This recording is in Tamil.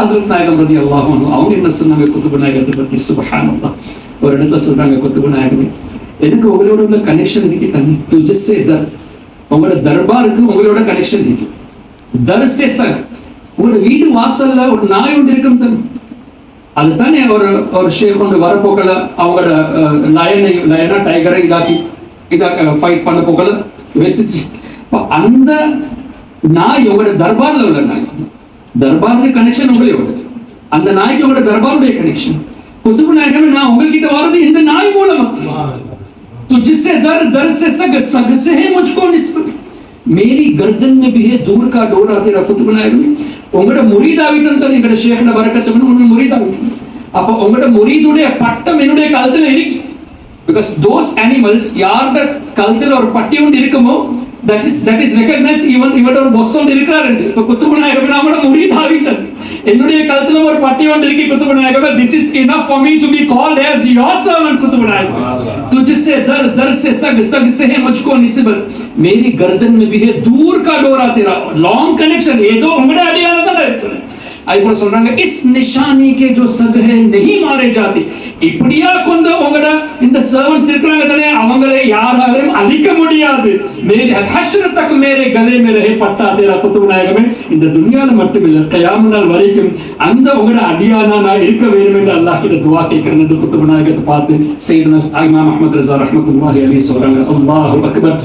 ஹஸ்ரத் நாயகம் ரலியல்லாஹு அன்ஹு அவங்க என்ன சொன்னாங்க குத்துபு நாயகத்தை பற்றி? சுப்ஹானல்லாஹ். ஒரு இடத்துல சொல்றாங்க, குத்துபு நாயகமே, எனக்கு உங்களோட உள்ள கனெக்ஷன் இருக்கு தண்ணி. துஜஸ்ஸே தர், உங்களோட தர்பாருக்கு உங்களோட கனெக்ஷன் இருக்கு. தர்ஸே சக், உங்களோட வீடு வாசல்ல ஒரு நாய் ஒன்று இருக்கும் தண்ணி. அது தானே ஒரு ஷேக் கொண்டு வர போக்கல அவங்களோட லயனா டைகரை இதாக்கி ஃபைட் பண்ண போக்கல வெத்துச்சு. அந்த நாய் உங்களோட தர்பார்ல உள்ள நாய், தர்பாருக்கு கனெக்ஷன் உங்களோட, அந்த நாய்க்கு உங்களோட தர்பாருடைய கனெக்ஷன். குத்துபு நாயகமே, நான் உங்ககிட்ட வர்றது இந்த நாய் மூலமா. तो जिससे दर से सग, सग से है मुझको निस्बत, मेरी गर्दन में भी है दूर का डोरा तेरा कुतुब नायगमे. உங்களோட முரீதாவிட்டம் தான் எங்களோட ஷேக்ல வரக்கத்துக்கு உங்களோட முரீதாவிட்டம். அப்ப உங்களோட முரீதுடைய பட்டம் என்னுடைய கழுத்துல இருக்கு. பிகாஸ் தோஸ் அனிமல்ஸ் யாரோட கழுத்துல ஒரு பட்டி ஒன்று இருக்குமோ that is recognized even இவட ஒரு பொஸ் ஒன்று இருக்கிறாரு. இப்ப குத்துபு நாயகமே நம்மளோட முரீதாவிட்டம், என்னுடைய கழுத்துல ஒரு பட்டி ஒன்று இருக்கு குத்துபு நாயகமே. this is enough for me to be called as your servant Qutub नायगमे. तुझसे दर से सग, सग से है मुझको निस्बत, मेरी गर्दन में भी है दूर का डोरा तेरा. लॉन्ग कनेक्शन ஏதோ உங்களுடைய அடியால தான் இருக்கு. ஐபோல சொல்றாங்க, इस निशानी के जो सग है नहीं मारे जाते. இப்படியா கொண்டு உங்களோட இந்த சர்வன்ட்ஸ் இருக்கிறாங்க தானே, அவங்களை யாராலும் அழிக்க முடியாது. மேரே ஹஷ்ர் தக் மேரே கலே மே ரஹே பட்டா தேரா குத்துபு நாயகமே. இந்த துனியால மட்டும் இல்ல, கியாமத் நாள் வரைக்கும் அந்த உங்களோட அடியானா நான் இருக்க வேண்டும் என்று அல்லாஹ் கிட்ட துஆ கேட்கிறேன் என்று குத்துபு நாயகத்தை பார்த்து சையதுனா இமாம் அஹ்மத் ரிஸா ரஹ்மத்துல்லாஹி அலைஹி சொல்றாங்க. அல்லாஹு அக்பர்.